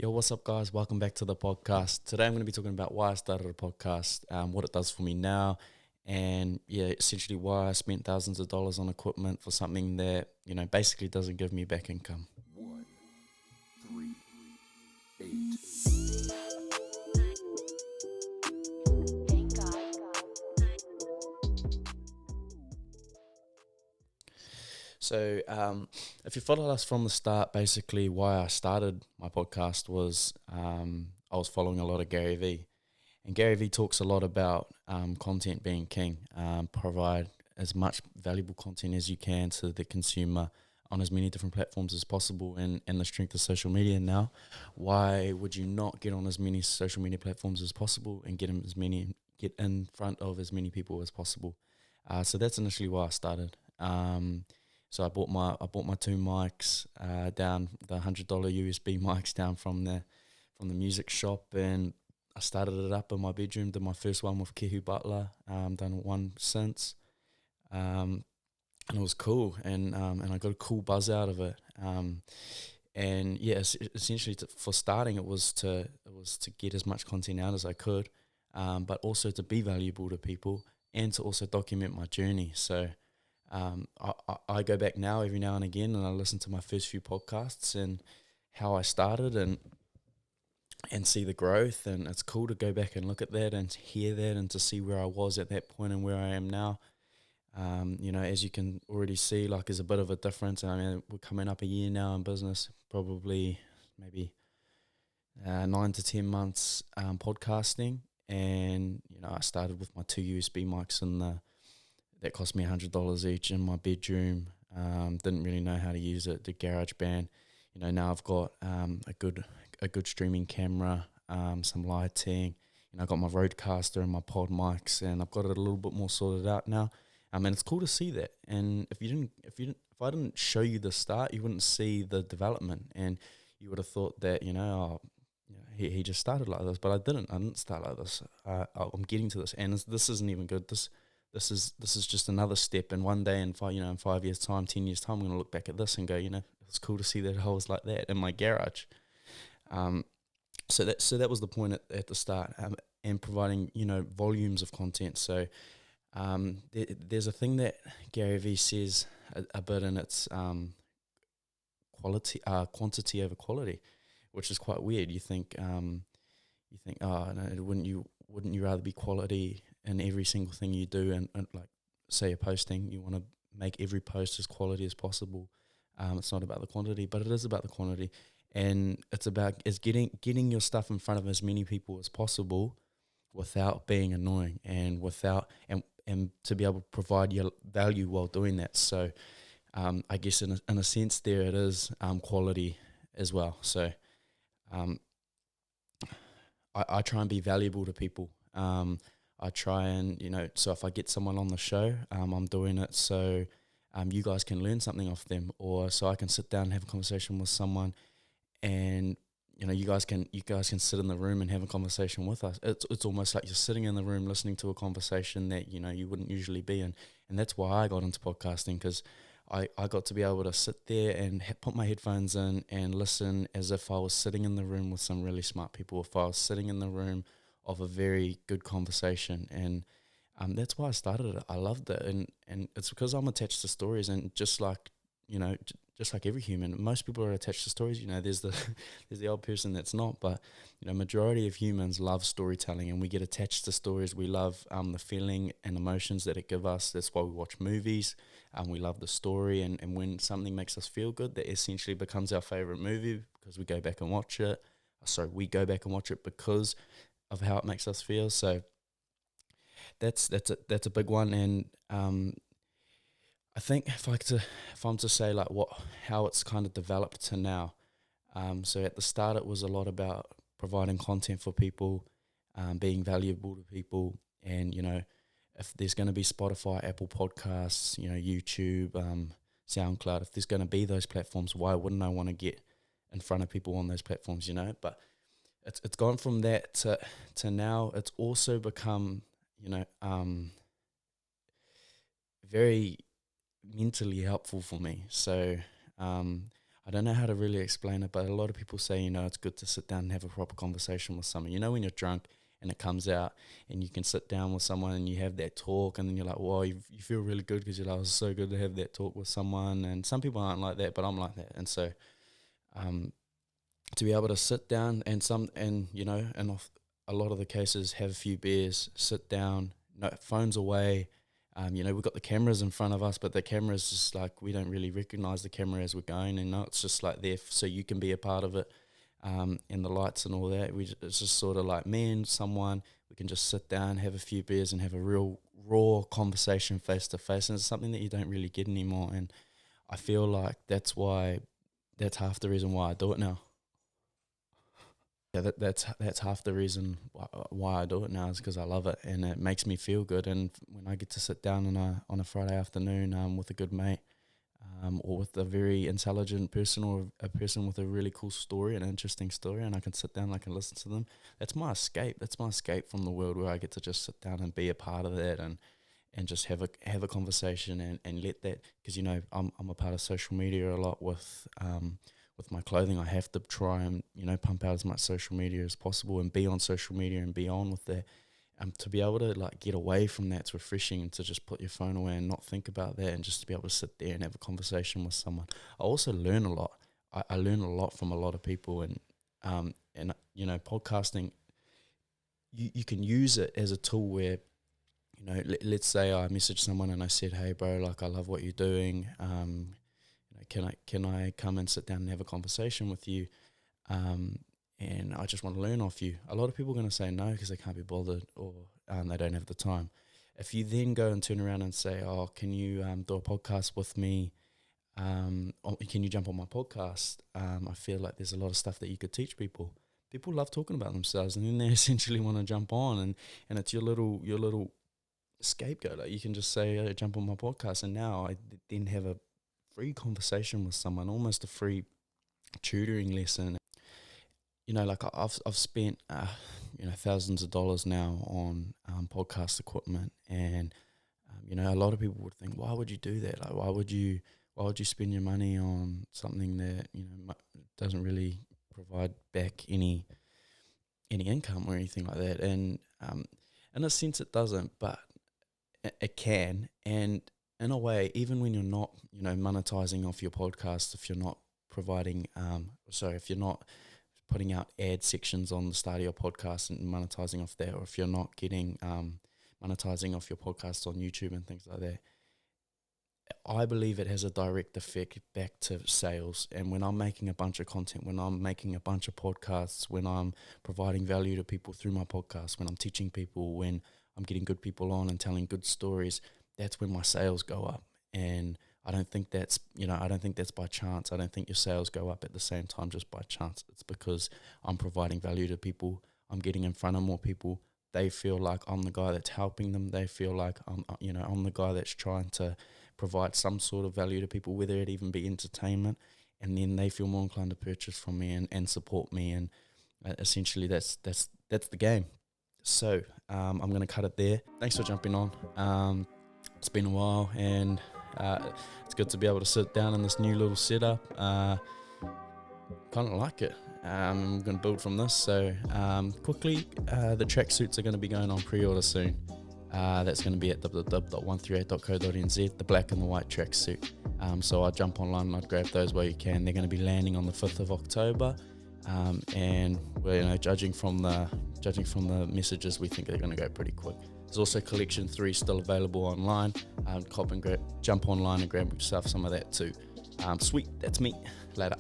Yo, what's up, guys? Welcome back to the podcast. Today, I'm going to be talking about why I started a podcast, what it does for me now, and yeah, essentially why I spent thousands of dollars on equipment for something that basically doesn't give me back income. 1, 3, 8. So, if you followed us from the start, basically why I started my podcast was I was following a lot of Gary Vee. And Gary Vee talks a lot about content being king. Provide as much valuable content as you can to the consumer on as many different platforms as possible. And the strength of social media now, why would you not get on as many social media platforms as possible and get in front of as many people as possible? So that's initially why I started. So I bought my two mics down, the $100 USB mics down from the music shop, and I started it up in my bedroom. Did my first one with Kehu Butler. Done one since, and it was cool. And I got a cool buzz out of it. And yeah, essentially for starting, it was to get as much content out as I could, but also to be valuable to people and to also document my journey. So I go back now every now and again, and I listen to my first few podcasts and how I started and see the growth, and it's cool to go back and look at that and hear that and to see where I was at that point and where I am now. As you can already see, like there's a bit of a difference. I mean, we're coming up a year now in business, probably maybe 9 to 10 months podcasting, and I started with my two USB mics that cost me $100 each in my bedroom. Didn't really know how to use it. The GarageBand. Now I've got a good streaming camera, some lighting. I got my Rodecaster and my pod mics, and I've got it a little bit more sorted out now. And it's cool to see that. And if I didn't show you the start, you wouldn't see the development, and you would have thought that he just started like this, but I didn't. I didn't start like this. I'm getting to this, and this isn't even good. This is just another step, and one day in 5 years' time, 10 years' time, I'm going to look back at this and go, it's cool to see that I was like that in my garage. So that was the point at the start, and providing volumes of content. So there's a thing that Gary Vee says a bit, and it's quantity over quality, which is quite weird. You think oh no, wouldn't you rather be quality in every single thing you do, and like say you're posting, you want to make every post as quality as possible. It's not about the quantity, but it is about the quantity, and it's getting your stuff in front of as many people as possible without being annoying, and and to be able to provide your value while doing that. So I guess in a sense there it is quality as well. So I try and be valuable to people. I try and, so if I get someone on the show, I'm doing it so you guys can learn something off them, or so I can sit down and have a conversation with someone, and you guys can sit in the room and have a conversation with us. It's almost like you're sitting in the room listening to a conversation that you wouldn't usually be in, and that's why I got into podcasting, because I got to be able to sit there and put my headphones in and listen as if I was sitting in the room with some really smart people, if I was sitting in the room of a very good conversation. And that's why I started it. I loved it, and it's because I'm attached to stories, and just like every human, most people are attached to stories. There's the old person that's not, but majority of humans love storytelling, and we get attached to stories. We love the feeling and emotions that it gives us. That's why we watch movies. We love the story, and when something makes us feel good, that essentially becomes our favorite movie, because we go back and watch it. We go back and watch it because of how it makes us feel. So that's a big one. And I think if I'm to say like how it's kind of developed to now. So at the start it was a lot about providing content for people, being valuable to people, and if there's going to be Spotify, Apple Podcasts, YouTube, SoundCloud, if there's going to be those platforms, why wouldn't I want to get in front of people on those platforms? But it's gone from that to now. It's also become very mentally helpful for me. So I don't know how to really explain it, but a lot of people say, it's good to sit down and have a proper conversation with someone. When you're drunk and it comes out and you can sit down with someone and you have that talk, and then you're like, wow, you feel really good because you're like, it was so good to have that talk with someone. And some people aren't like that, but I'm like that. And so to be able to sit down and off a lot of the cases, have a few beers, sit down, no phones away. We've got the cameras in front of us, but the camera's just like, we don't really recognize the camera as we're going, and it's just like there so you can be a part of it, and the lights and all that. It's just sort of like me and someone, we can just sit down, have a few beers, and have a real raw conversation face to face, and it's something that you don't really get anymore. And I feel like that's half the reason why I do it now. Yeah, that's half the reason why I do it now, is because I love it and it makes me feel good. And when I get to sit down on a Friday afternoon with a good mate, or with a very intelligent person, or a person with a really cool story, an interesting story, and I can sit down and I can listen to them, that's my escape. That's my escape from the world, where I get to just sit down and be a part of that, and just have a conversation and let that, because I'm a part of social media a lot with my clothing. I have to try and pump out as much social media as possible and be on social media and be on with that. To be able to like get away from that's refreshing, and to just put your phone away and not think about that, and just to be able to sit there and have a conversation with someone. I also learn a lot. I learn a lot from a lot of people, and podcasting, you can use it as a tool where, let's say I message someone and I said, hey bro, like I love what you're doing. Can I come and sit down and have a conversation with you? And I just want to learn off you. A lot of people are going to say no because they can't be bothered, or they don't have the time. If you then go and turn around and say, oh, can you do a podcast with me? Or can you jump on my podcast? I feel like there's a lot of stuff that you could teach people. People love talking about themselves, and then they essentially want to jump on, and it's your little scapegoat. Like you can just say, jump on my podcast, and now I then have a free conversation with someone, almost a free tutoring lesson. Like I've spent thousands of dollars now on podcast equipment, and a lot of people would think, why would you do that? Like why would you spend your money on something that doesn't really provide back any income or anything like that? And in a sense it doesn't, but it can. And in a way, even when you're not monetizing off your podcast, if you're not providing if you're not putting out ad sections on the start of your podcast and monetizing off that, or if you're not getting monetizing off your podcast on YouTube and things like that, I believe it has a direct effect back to sales. And when I'm making a bunch of content, when I'm making a bunch of podcasts, when I'm providing value to people through my podcast, when I'm teaching people, when I'm getting good people on and telling good stories, that's when my sales go up. And I don't think that's by chance. I don't think your sales go up at the same time just by chance. It's because I'm providing value to people. I'm getting in front of more people. They feel like I'm the guy that's helping them. They feel like I'm the guy that's trying to provide some sort of value to people, whether it even be entertainment. And then they feel more inclined to purchase from me and support me. And essentially that's the game. So I'm going to cut it there. Thanks for jumping on. It's been a while, and it's good to be able to sit down in this new little setup. Kind of like it. I'm going to build from this. So quickly, the tracksuits are going to be going on pre-order soon. That's going to be at www.138.co.nz, the black and the white tracksuit. So I'll jump online and I'll grab those while you can. They're going to be landing on the 5th of October. And we're judging from the messages, we think they're going to go pretty quick. There's also Collection 3 still available online. Jump online and grab yourself some of that too. Sweet, that's me. Later.